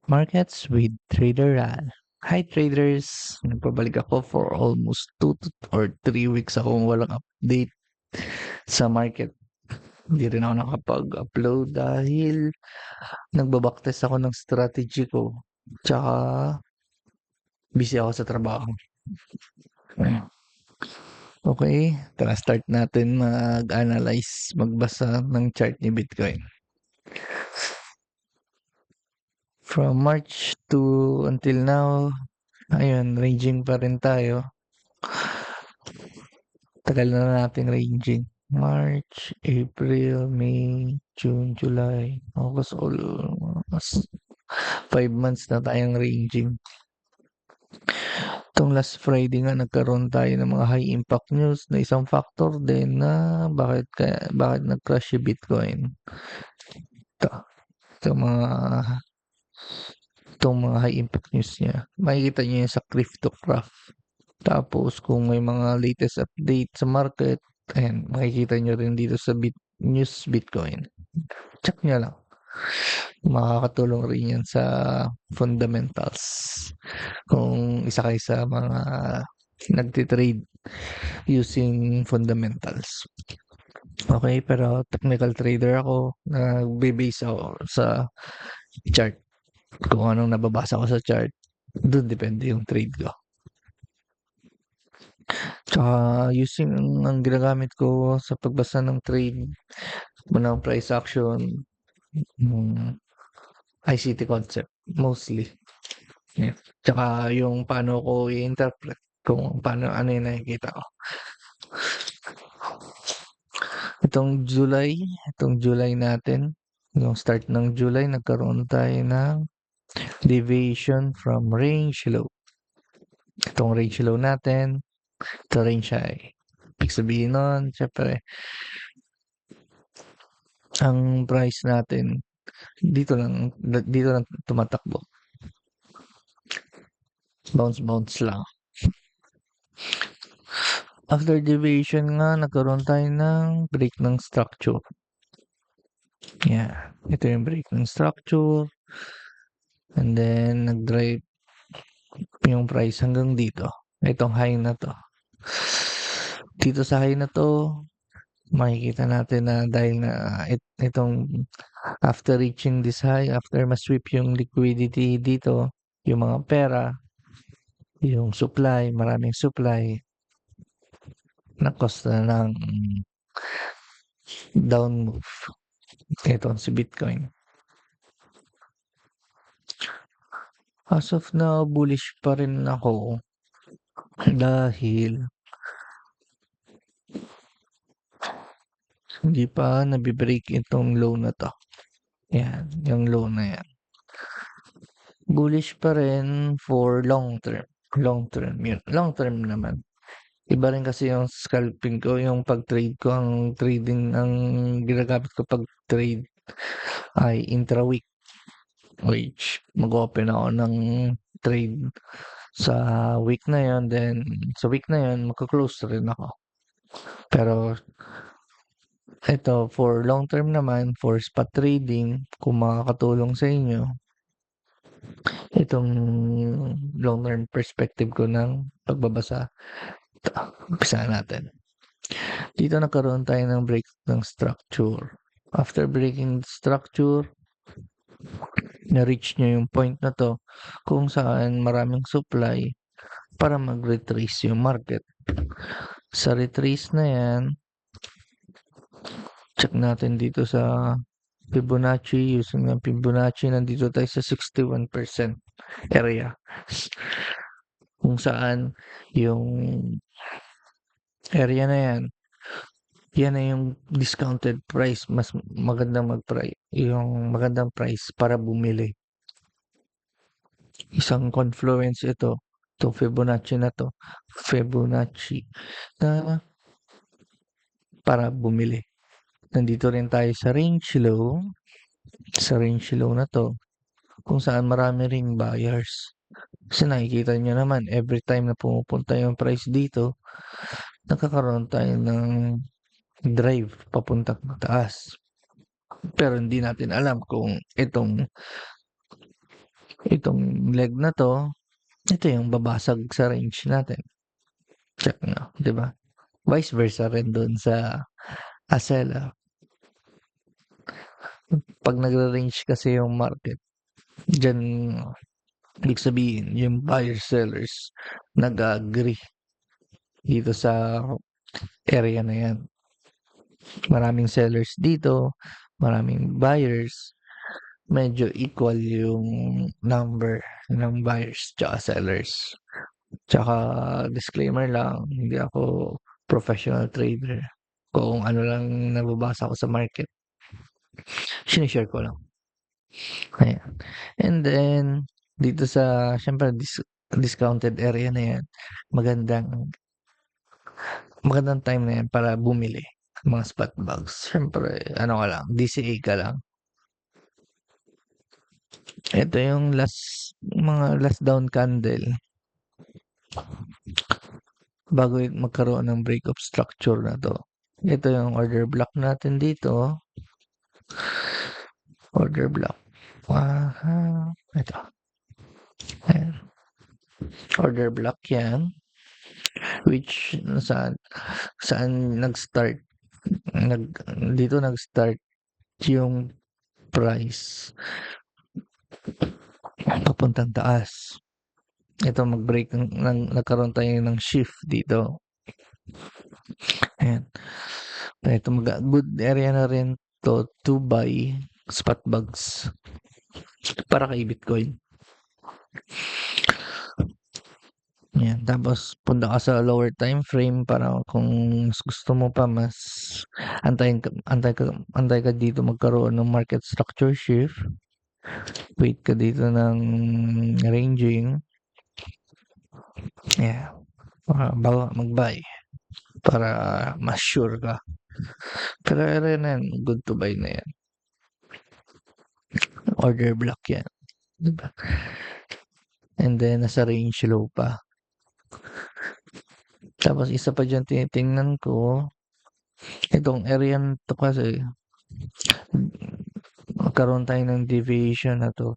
Markets with Trader Ral. Hi traders! Nagpabalik ako for almost 2 or 3 weeks akong walang update sa market. Hindi rin ako nakapag-upload dahil nagbabacktest ako ng strategy ko. Tsaka busy ako sa trabaho. Okay, tara start natin mag-analyze, magbasa ng chart ni Bitcoin. From March to until now, ayun, ranging pa rin tayo. Tagal na nating ranging. March, April, May, June, July, August, almost 5 months na tayong ranging. Itong last Friday nga nagkaroon tayo ng mga high impact news na isang factor din na bakit nag-crash si Bitcoin. Itong mga high impact news niya. Makikita niyo yan sa Cryptograph. Tapos kung may mga latest update sa market, ayan, makikita nyo rin dito sa News Bitcoin. Check nyo lang. Makakatulong rin yan sa fundamentals. Kung isa kayo sa mga nagtitrade using fundamentals. Okay, pero technical trader ako. Nagbe-base ako sa chart. Kung anong nababasa ko sa chart, doon depende yung trade ko. Tsaka using ang ginagamit ko sa pagbasa ng trade, ng price action, ICT concept, mostly. Yeah. Tsaka yung paano ko i-interpret kung paano ano yung nakikita ko. Itong July natin, yung start ng July, nagkaroon tayo ng deviation from range low. Itong range low natin, ito range high. Ibig sabihin nun, syempre, ang price natin dito lang tumatakbo. Bounce lang. After deviation nga, nagkaroon tayo ng break ng structure. Yeah, ito yung break ng structure. And then, nag-drive yung price hanggang dito. Itong high na to. Dito sa high na to, makikita natin na dahil na itong after reaching this high, after ma-sweep yung liquidity dito, yung mga pera, yung supply, maraming supply, na-cost na ng down move. Ito si Bitcoin. As of now, bullish pa rin ako dahil hindi pa nabibreak itong low na to. Yan, yung low na yan. Bullish pa rin for long term. Long term naman. Iba rin kasi yung scalping ko, yung pag-trade ko, ang ginagamit ko pag-trade ay intra-week. Which, mag-open ako ng trade sa week na yon, then sa week na yon, magka-close rin ako. Pero, ito, for long term naman, for spot trading, kung makakatulong sa inyo, itong long term perspective ko ng pagbabasa, umpisa natin. Dito nagkaroon tayo ng break ng structure. After breaking structure, na-reach nyo yung point na to kung saan maraming supply para mag-retrace yung market. Sa retrace na yan, check natin dito sa Fibonacci. Using ng Fibonacci, nandito tayo sa 61% area. Kung saan yung area na yan, yan na yung discounted price. Mas magandang yung magandang price para bumili. Isang confluence ito. Itong Fibonacci na to. Fibonacci na para bumili. Nandito rin tayo sa range low. Sa range low na to. Kung saan marami ring buyers. Kasi nakikita nyo naman, every time na pumupunta yung price dito, nakakaroon tayo ng drive papuntang taas. Pero hindi natin alam kung itong Itong leg na 'to, ito yung babasag sa range natin, check niyo, 'di ba? Vice versa rin dun sa Asela. 'Pag nagra-range kasi yung market, diyan ibig sabihin yung buyers, sellers nag-a-agree dito sa area na 'yan. Maraming sellers dito, maraming buyers, medyo equal yung number ng buyers tsaka sellers. Tsaka disclaimer lang, hindi ako professional trader. Kung ano lang nababasa ko sa market, shine-share ko lang. Ayan. And then, dito sa siyempre discounted area na 'yan, magandang magandang time na 'yan para bumili ng mga spot bags. Siyempre ano ka lang, DCA ka lang. Ito yung mga last down candle bago magkaroon ng break of structure na 'to. Ito yung order block natin dito. Order block. Ito. Ayan. Order block yan. Which saan nag-start. Dito nag-start yung price papuntang taas. Ito mag-break nagkaroon tayo ng shift dito. Ayan. Ito good area na rin to buy spot bags para kay Bitcoin. Yan, tapos punta ka sa lower time frame para kung mas gusto mo pa mas antay ka dito magkaroon ng market structure shift. Wait ka dito ng ranging. Yeah. Bago mag-buy para mas sure ka. Pero area na yan, good to buy na yan. Order block yan. Diba? And then, nasa range low pa. Tapos, isa pa dyan tinitingnan ko, itong area na to kasi, magkaroon tayo ng deviation na to.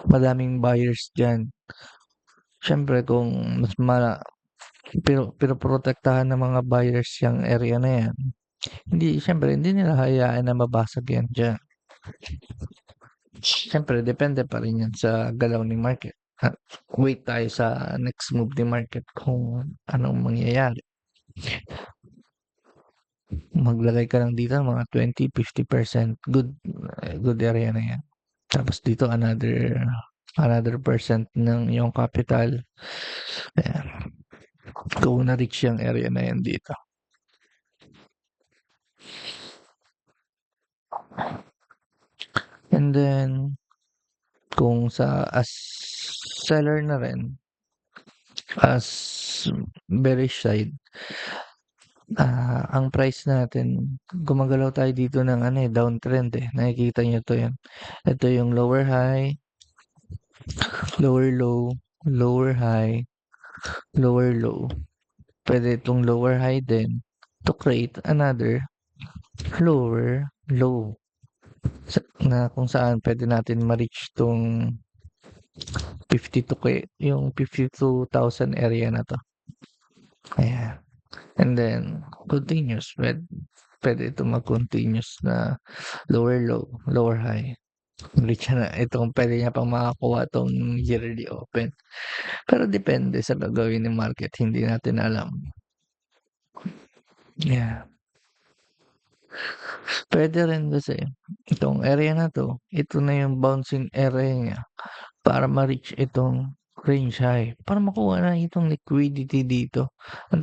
Madaming buyers dyan. Siyempre, kung mas pero protektahan ng mga buyers yung area na yan, siyempre, hindi nila hayaan na mabasag yan dyan. Siyempre, depende pa rin yan sa galaw ni market. Wait tayo sa next move ni market kung anong mangyayari. Maglagay ka lang dito ng mga 20-50%. Good area na yan. Tapos dito another percent ng yung capital. Ayan. Kung na-reach yung area na yan dito. And then, kung as seller na rin, as bearish side, ang price natin, gumagalaw tayo dito ng downtrend eh. Nakikita nyo to yan. Ito yung lower high, lower low, lower high, lower low. Pwede itong lower high din to create another lower low. Na kung saan pwede natin ma-reach tong 52K, yung 52,000 area na to. Ayan. And then, continuous. Pwede ito mag-continuous na lower low, lower high. Reach na. Itong pwede niya pang makakuha tong yearly open. Pero depende sa gagawin ng market. Hindi natin alam. Yeah. Pwede rin kasi itong area na to, ito na yung bouncing area niya para ma-reach itong range high. Para makuha na itong liquidity dito. Ang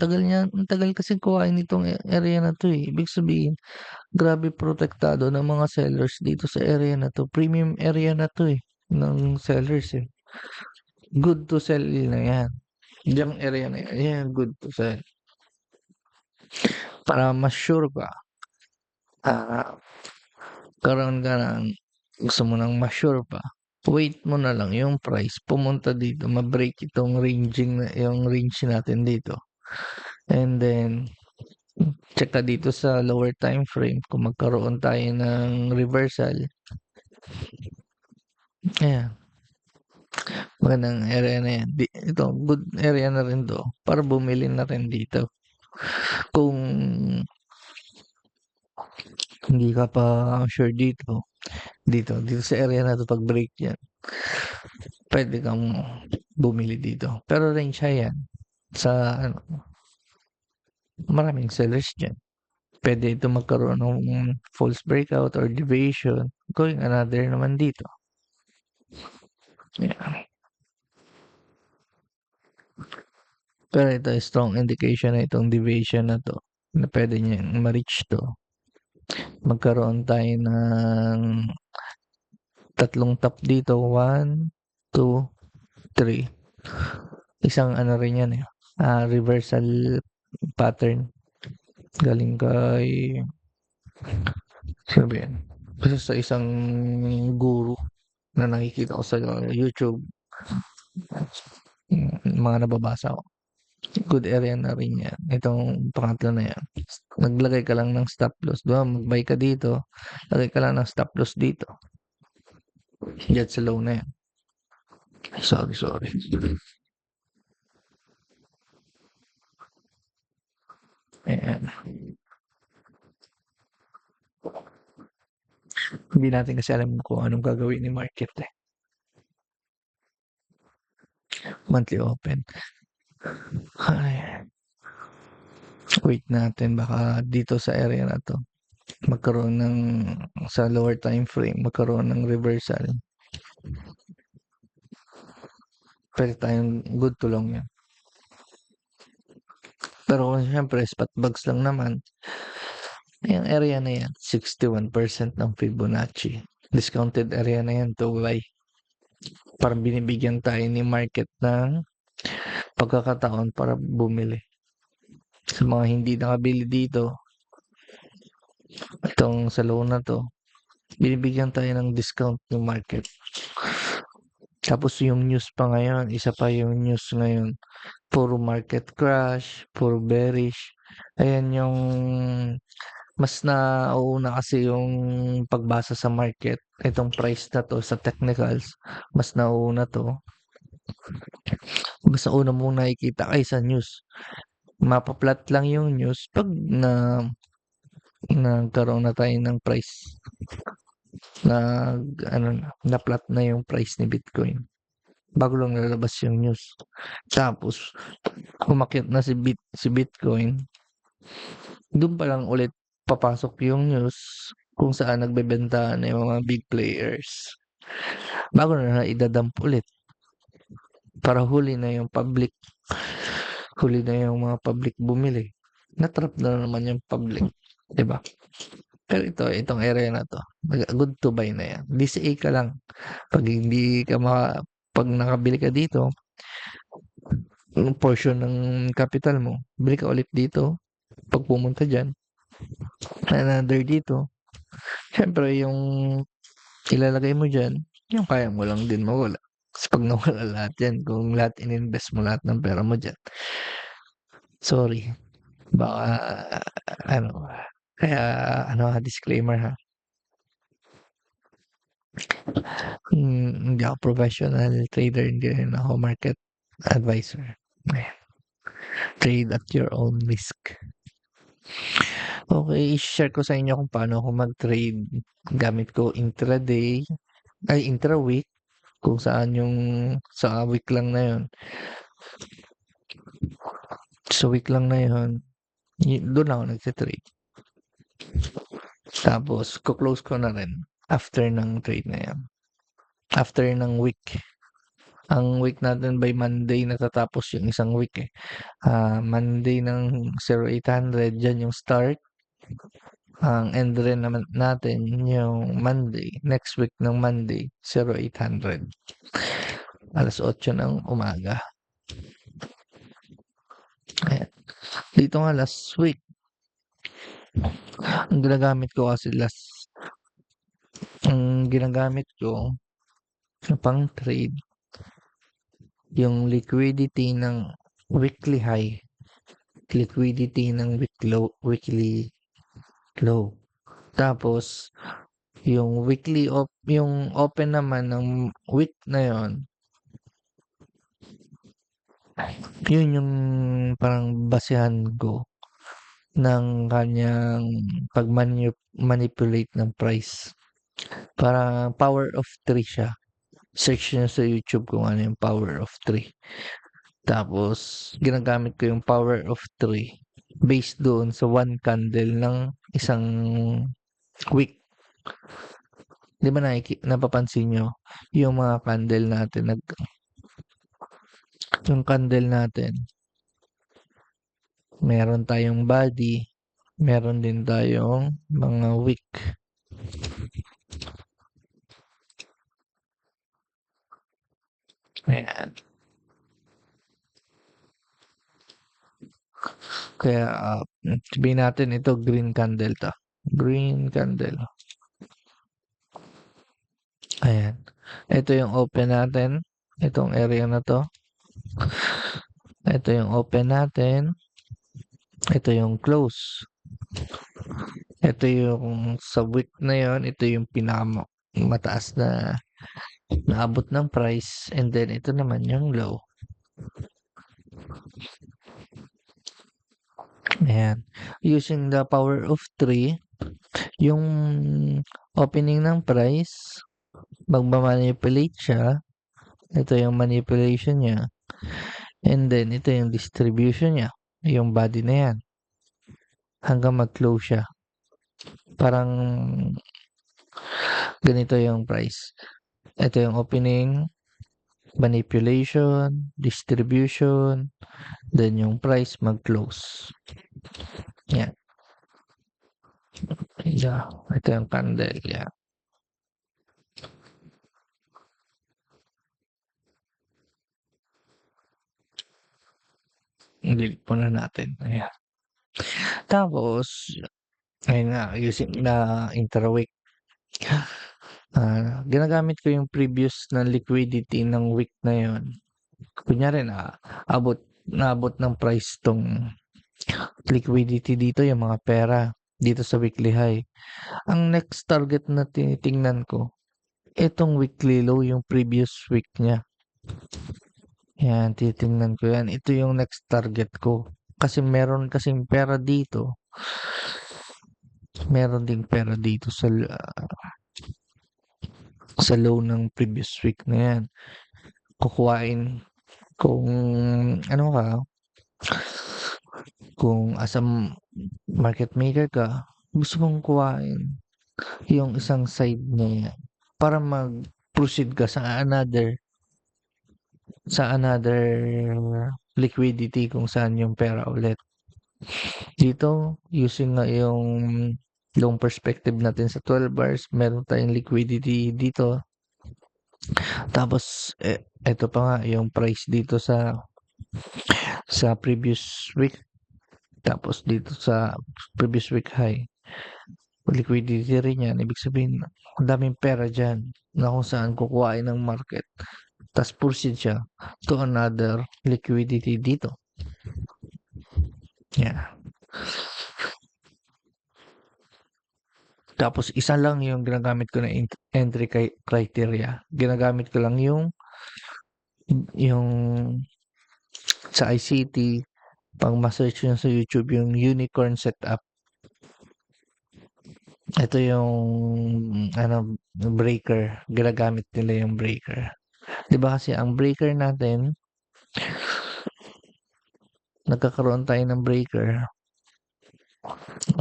tagal kasi kuhain itong area na to eh. Ibig sabihin, grabe protektado ng mga sellers dito sa area na to. Premium area na to eh. Ng sellers eh. Good to sell na yan. Yung area na yan, yan good to sell. Para mas sure ka, karoon ka ng gusto mo nang mas sure pa, wait mo na lang yung price pumunta dito, ma-break itong yung range natin dito. And then, check ka dito sa lower time frame kung magkaroon tayo ng reversal. Ayan, magandang area na yan. Ito, good area na rin 'to para bumili na rin dito. Kung hindi ka pa sure dito sa area na 'to pag break yan, pwede kang bumili dito. Pero range high yan sa ano, maraming sellers diyan. Pwede ito magkaroon ng false breakout or deviation, going another naman dito. Yeah. Pero ito strong indication na itong deviation na 'to, na pwede niyang ma-reach 'to. Magkaroon tayo ng tatlong top dito, 1, 2, 3. Isang ano rin yan, reversal pattern galing kay sino ba yan? Basta sa isang guru na nakikita ko sa YouTube, mga nababasa ko. Good area na rin yan. Itong pangatlo na yan. Naglagay ka lang ng stop loss. Diba? Mag-buy ka dito. Lagay ka lang ng stop loss dito. Diyan sa low na yan. Sorry. Ayan. Hindi natin kasi alam kung anong gagawin ni market Monthly open. Ay, wait natin. Baka dito sa area na to magkaroon ng sa lower time frame magkaroon ng reversal. Pwede tayong good to long yan. Pero kung siyempre spot bags lang naman, yung area na yan, 61% ng Fibonacci. Discounted area na yan to buy. Parang binibigyan tayo ni market ng pagkakataon para bumili. Sa mga hindi nakabili dito, itong sa low na to, binibigyan tayo ng discount ng market. Tapos yung news pa ngayon, isa pa yung news ngayon, puro market crash, puro bearish. Ayan yung mas nauuna kasi yung pagbasa sa market. Itong price na to sa technicals, mas nauuna to. Mas nauna mong nakikita kaysa news. Mapaplat lang yung news pag nagkaroon na tayo ng price. Na-plot na yung price ni Bitcoin. Bago lang lalabas yung news. Tapos, umakyat na si Bitcoin, doon pa lang ulit papasok yung news kung saan nagbebenta na yung mga big players. Bago na idadump ulit para huli na yung public. Huli na yung mga public bumili. Natrap na naman yung public. Diba? Pero itong area na to, good to buy na yan. DCA ka lang. Pag hindi ka pag nakabili ka dito, yung portion ng capital mo, bili ka ulit dito. Pag pumunta dyan, another dito. Siyempre, yung ilalagay mo dyan, yung kaya mo lang din mawala. Kasi pag nawala lahat yan, kung lahat ininvest mo lahat ng pera mo dyan, sorry. Baka, ano, kaya, disclaimer ha. Hindi ako professional trader, hindi rin ako market advisor. Ayan. Trade at your own risk. Okay, i-share ko sa inyo kung paano ako mag-trade gamit ko intraday, ay intra-week, kung saan yung sa week lang na yun. Sa week lang na yun, doon ako nagtitrade. Tapos, close ko na rin after ng trade na yan. After ng week. Ang week natin by Monday natatapos yung isang week Monday ng 0800, dyan yung start. Ang end rin naman natin yung Monday. Next week ng Monday, 0800. Alas 8 ng umaga. Ayan. Dito nga last week, ang ginagamit ko na pang trade, yung liquidity ng weekly high, liquidity ng weekly low. Tapos, Yung open naman ng week na yon, yun yung parang basehan ko ng kanyang manipulate ng price. Parang power of 3 siya. Search nyo sa YouTube kung ano yung power of 3. Tapos, ginagamit ko yung power of 3 based doon sa one candle ng isang week. Di ba napapansin nyo? Yung mga candle natin, yung candle natin, meron tayong body, meron din tayong mga wick. Ayan. Kaya, sabihin natin ito, green candle to. Green candle. Ayan. Ito yung open natin. Itong area na to. Ito yung open natin. Ito yung close. Ito yung sa week na yon, ito yung mataas na naabot ng price, and then ito naman yung low. Ayan. Using the power of 3, yung opening ng price, magmamanipulate siya. Ito yung manipulation niya. And then, ito yung distribution niya. Yung body na yan. Hanggang mag-close siya. Parang ganito yung price. Ito yung opening, manipulation, distribution, then yung price mag-close. Yan. Yeah. Ito yung candle. Yeah. Delete po na natin. Ayan. Tapos, ayun nga, using na intraweek. Ginagamit ko yung previous na liquidity ng week na yon. Kunyari naabot ng price tong liquidity dito, yung mga pera dito sa weekly high. Ang next target na tinitingnan ko, itong weekly low, yung previous week niya. Yan, titingnan ko yan. Ito yung next target ko. Kasi meron kasing pera dito. Meron ding pera dito sa low ng previous week na yan. Kukuhain kung ano ka, kung as a market maker ka, gusto mong kuhain yung isang side na yan para mag-proceed ka sa another liquidity kung saan yung pera ulit. Dito, using nga yung long perspective natin sa 12 bars, meron tayong liquidity dito. Tapos, ito pa nga, yung price dito sa previous week. Tapos dito sa previous week high. Liquidity rin yan. Ibig sabihin, ang daming pera dyan na kung saan kukuhain ng market. Tapos proceed siya to another liquidity dito. Yeah. Tapos isa lang yung ginagamit ko na entry criteria. Ginagamit ko lang yung sa ICT, pang ma-search nyo sa YouTube, yung unicorn setup. Ito yung breaker. Ginagamit nila yung breaker. 'Di ba kasi ang breaker natin, nagkakaroon tayo ng breaker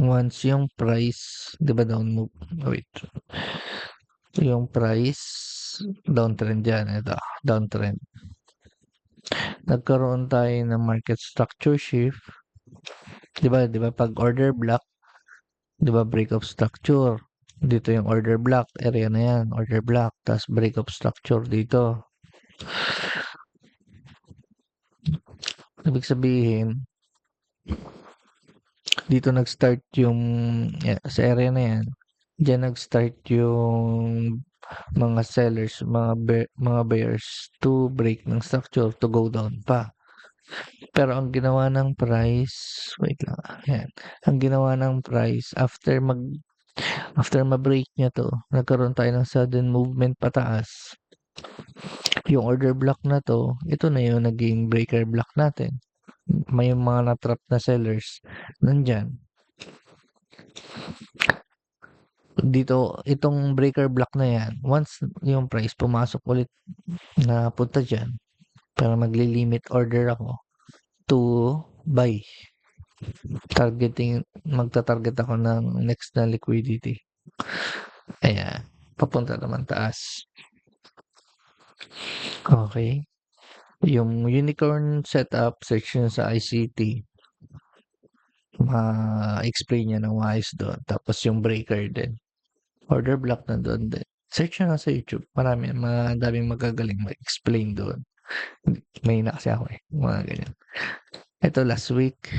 once yung price, 'di ba down move? Wait. Yung price downtrend yan, ito, downtrend. Nagkaroon tayo ng market structure shift. 'Di ba pag order block, 'di ba break of structure. Dito yung order block, area na yan, order block, tapos break of structure dito. Ibig sabihin, dito nag-start yung sa area na yan. Diyan nag-start yung mga sellers, mga buyers to break ng structure to go down pa. Pero ang ginawa ng price, wait lang, yan. Ang ginawa ng price after After ma-break niya 'to, nagkaroon tayo ng sudden movement pataas. Yung order block na 'to, ito na yung naging breaker block natin. May mga na-trap na sellers nandiyan. Dito, itong breaker block na yan, once yung price pumasok ulit na punta diyan, para magli-limit order ako to buy. Magta-target ako ng next na liquidity. Ayan, papunta naman taas. Okay. Yung unicorn setup section sa ICT, ma-explain niya ng maayos doon. Tapos yung breaker din. Order block na doon din. Search nyo nga sa YouTube. Madaming magagaling mag-explain doon. May na kasi ako eh. Mga ganyan. Ito last week.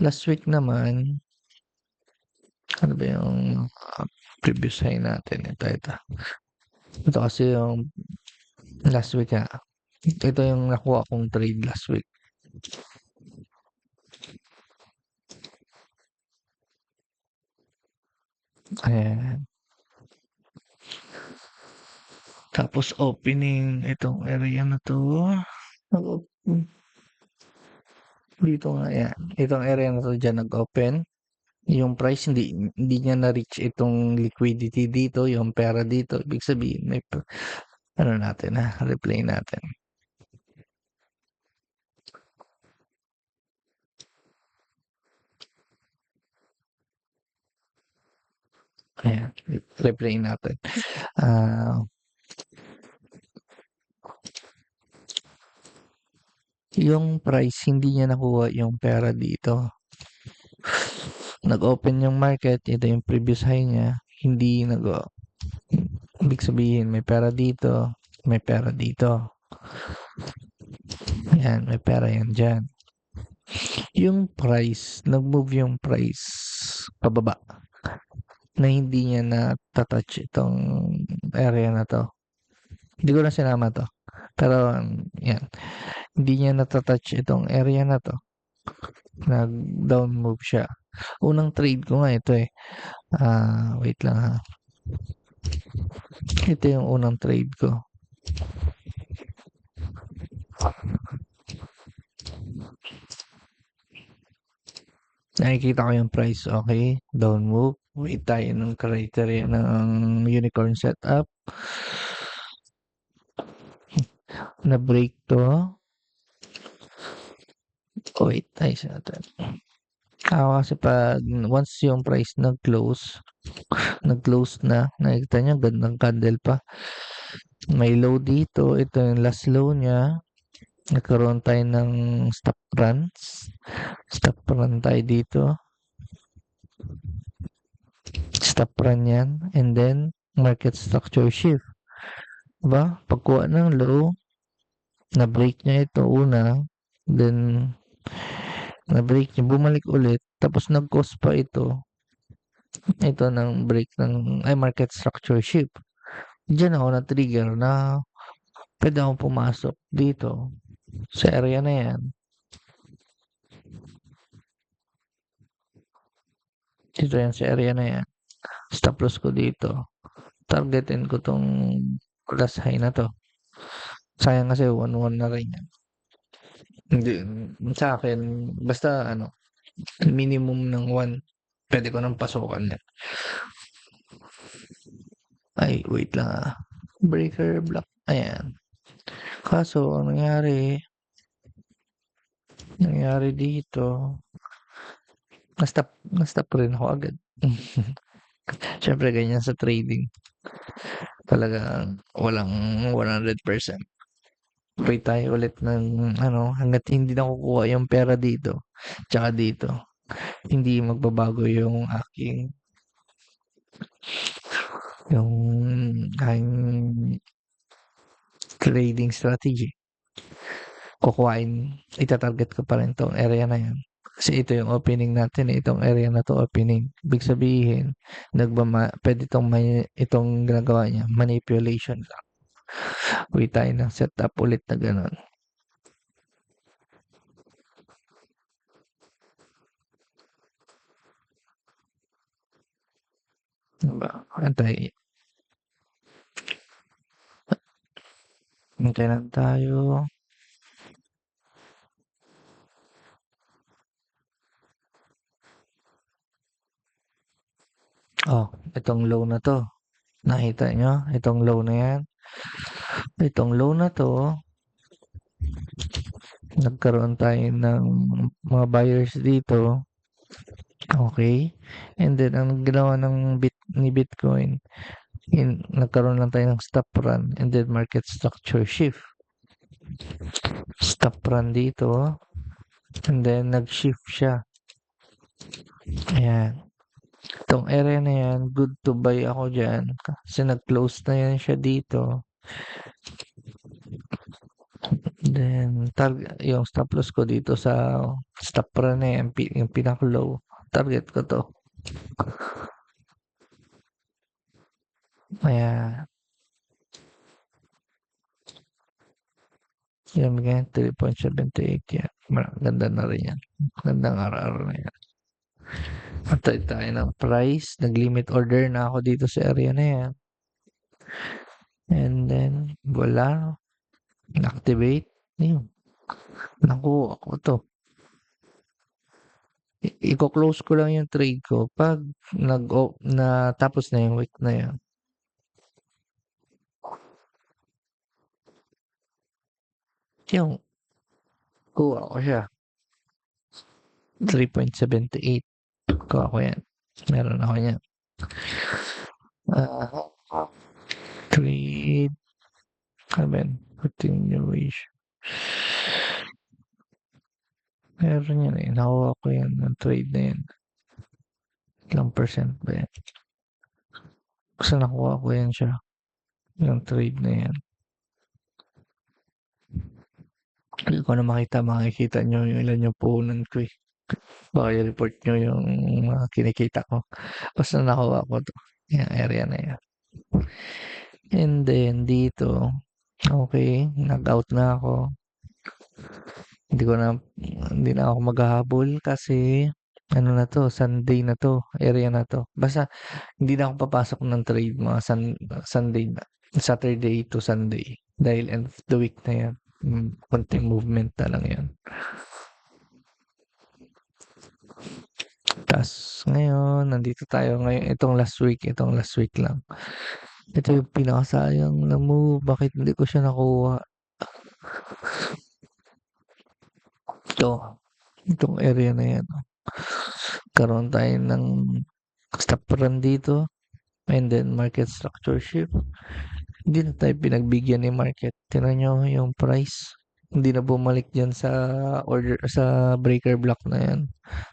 Last week naman, ano ba yung previous high natin? Ito. Ito kasi yung last week ha. Ito yung nakuha kong trade last week. Ayan. Tapos opening itong area na to. Dito nga yan. Itong area na to dyan nag-open. Yung price hindi niya na-reach itong liquidity dito, yung pera dito. Ibig sabihin may ano natin replay natin. Ayan, replay natin. Yung price hindi niya nakuha yung pera dito. Nag-open yung market, ito yung previous high niya, hindi ibig sabihin may pera dito, may pera dito. Yan, may pera yan dyan. Yung price, nag-move yung price pababa na hindi niya na-touch itong area na to. Hindi ko na sinama to. Pero, yan. Hindi niya na-touch itong area na to. Nag-down move siya. Unang trade ko nga ito eh. Wait lang ha. Ito yung unang trade ko. Nakikita ko yung price. Okay. Down move. Wait tayo ng criteria ng unicorn setup. Na-break to. Wait tayo sa natin. Kasi pag once yung price nag-close na, nakikita nyo, gandang candle pa. May low dito. Ito yung last low niya. Nagkaroon tayo ng stop runs. Stop run tayo dito. Stop run yan. And then, market structure shift. Diba? Pagkuha ng low, na-break niya ito una. Then, na-break niya. Bumalik ulit. Tapos, nag-cause pa ito. Ito ng break ng market structure shift. Diyan ako na-trigger na pwede akong pumasok dito sa area na yan. Dito yan sa area na yan. Stop loss ko dito. Targetin ko tong last high na to. Sayang kasi 1-1 na rin yan. Hindi, sa akin, basta minimum ng 1, pwede ko nang pasukan yan. Ay, wait lang Breaker block. Ayan. Kaso, ang nangyari dito, na-stop rin ako agad. Siyempre, ganyan sa trading. Talagang walang 100%. Wait tayo ulit ng hanggat hindi nakukuha yung pera dito, tsaka dito. Hindi magbabago yung aking trading strategy. Itatarget ko pa rin tong area na yan. Kasi ito yung opening natin, itong area na to opening. Ibig sabihin, pwede itong ginagawa niya, manipulation lang. Wait tayo ng setup ulit na ganun. Diba? Antay lang tayo. Oh, itong low na to. Nakita nyo? Itong low na yan. Itong low na to, nagkaroon tayo ng mga buyers dito. Okay. And then, ang ginawa ni Bitcoin, nagkaroon lang tayo ng stop run and then market structure shift. Stop run dito. And then, nag-shift siya. Ayan. Itong area na yan, good to buy ako dyan. Kasi nag-close na yan siya dito. Then, yung stop loss ko dito sa stop run na yan, yung pinaka-low. Target ko to. Ayan. Yan, bigyan 3.78 yan. Ganda na rin yan. Gandang RR na yan. Patay tayo ng price. Nag-limit order na ako dito sa area na yan. And then, wala. Inactivate. Yun. Nakuha ko to. I-close ko lang yung trade ko pag tapos na yung week na yan. Yung kuha ko siya. 3.78. Kuha ko yan. Meron ako yan. Trade. Continuation. Meron yan eh. Nakuha ko yan ng trade na yan. Ilang percent ba yan? Kasi nakuha ko yan siya. Yung trade na yan. Hindi ko na makikita nyo yung ilan yung puhunan ko eh. Baka i-report nyo yung mga kinikita ko. Basta nakuha ko to. Yung area na yan. And then dito, okay, nag-out na ako. Hindi ko na, hindi na ako maghahabol kasi ano na to, Sunday na to, area na to. Basta hindi na ako papasok ng trade mga Sunday na, Saturday to Sunday. Dahil end of the week na yan. Konting movement na lang yan. Tas ngayon, nandito tayo ngayon. Itong last week lang. Ito yung pinakasayang na move. Bakit hindi ko siya nakuha? Itong area na yan. Karoon tayo ng stop run dito. And then market structure shift. Hindi na tayo pinagbigyan ni market. Tingnan nyo yung price. Hindi na bumalik dyan sa breaker block na yan.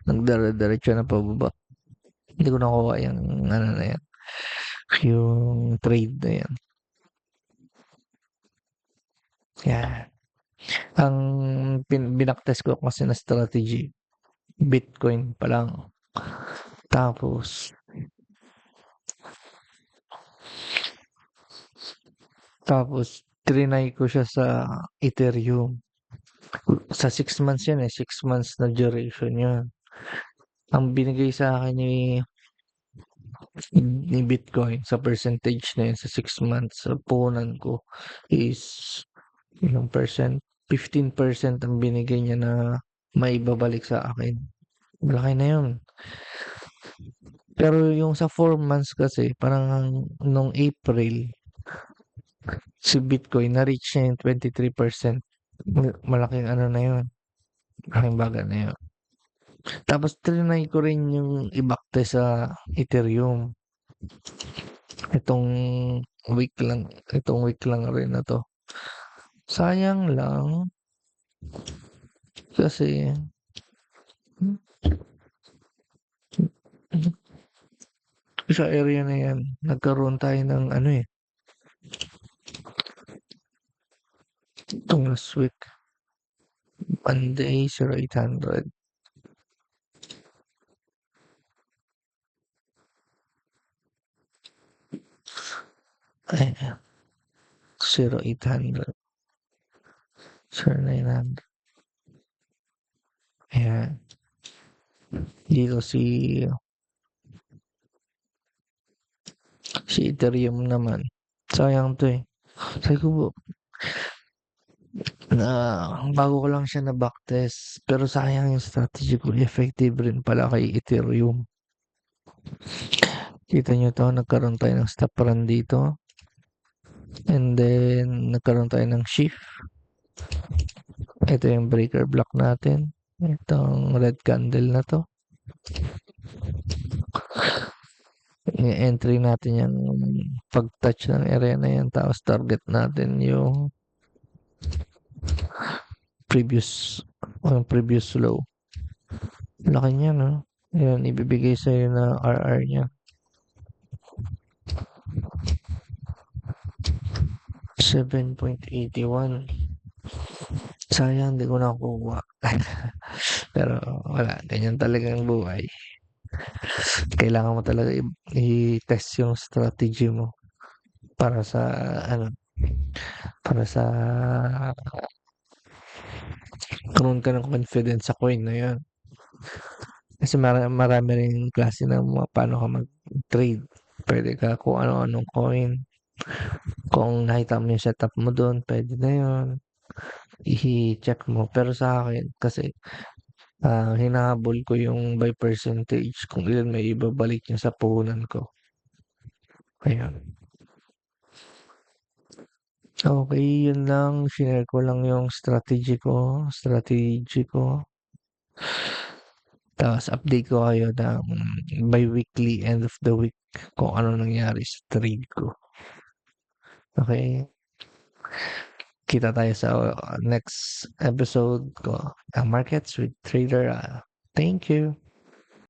Nagdara-diretso na pababa. Hindi ko nakuha yung ano na yan. Yung trade na yan. Yan. Ang binaktest ko kasi na strategy, Bitcoin pa lang. Tapos, trinay ko siya sa Ethereum. Sa 6 months yan eh. 6 months na duration yun. Ang binigay sa akin ni Bitcoin sa percentage na yun sa 6 months sa puhunan ko is ilang percent? 15% ang binigay niya na may babalik sa akin. Malaki na yun. Pero yung sa 4 months kasi, parang nung April, si Bitcoin na-reach niya yung 23%. Malaking ano na yun. Malaking bagay na yun. Tapos trinay ko rin yung ibakte sa Ethereum. Itong itong week lang rin na to. Sayang lang kasi sa area na yan, nagkaroon tayo ng ano eh, itong last week, Monday, 0800. Ay, 0800. 0900. Ayan. Dito si Si Ethereum naman, sayang 'to, eh. Sabi ko na bago ko lang siya na backtest, pero sayang yung strategy ko, effective rin pala kay Ethereum. Kita niyo 'to, nagkaroon tayo ng stop run dito, and then nagkaroon tayo ng shift. Ito yung breaker block natin, itong red candle na 'to. I-entry natin yung pag-touch ng area na yan, tapos target natin yung previous low. Laki niya, no? Ayan, ibibigay sa'yo na RR niya. 7.81. Sayang, di ko nakuha. Pero wala, ganyan talaga ang buhay. Kailangan mo talaga i-test yung strategy mo para sa ano, para sa karoon ka ng confidence sa coin na yun. Kasi marami rin klase ng paano ka mag-trade. Pwede ka kung ano-anong coin. Kung nakita mo yung setup mo doon, pwede na yun. I-check mo. Pero sa akin, kasi hinahabol ko yung by percentage kung ilan may ibabalik niya sa puhunan ko. Ayun. Okay, yun lang. Share ko lang yung strategy ko. Tapos update ko kayo ng bi-weekly end of the week kung ano nangyari sa trade ko. Okay? Kita tayo sa next episode ko, ang Markets with Trader. Thank you.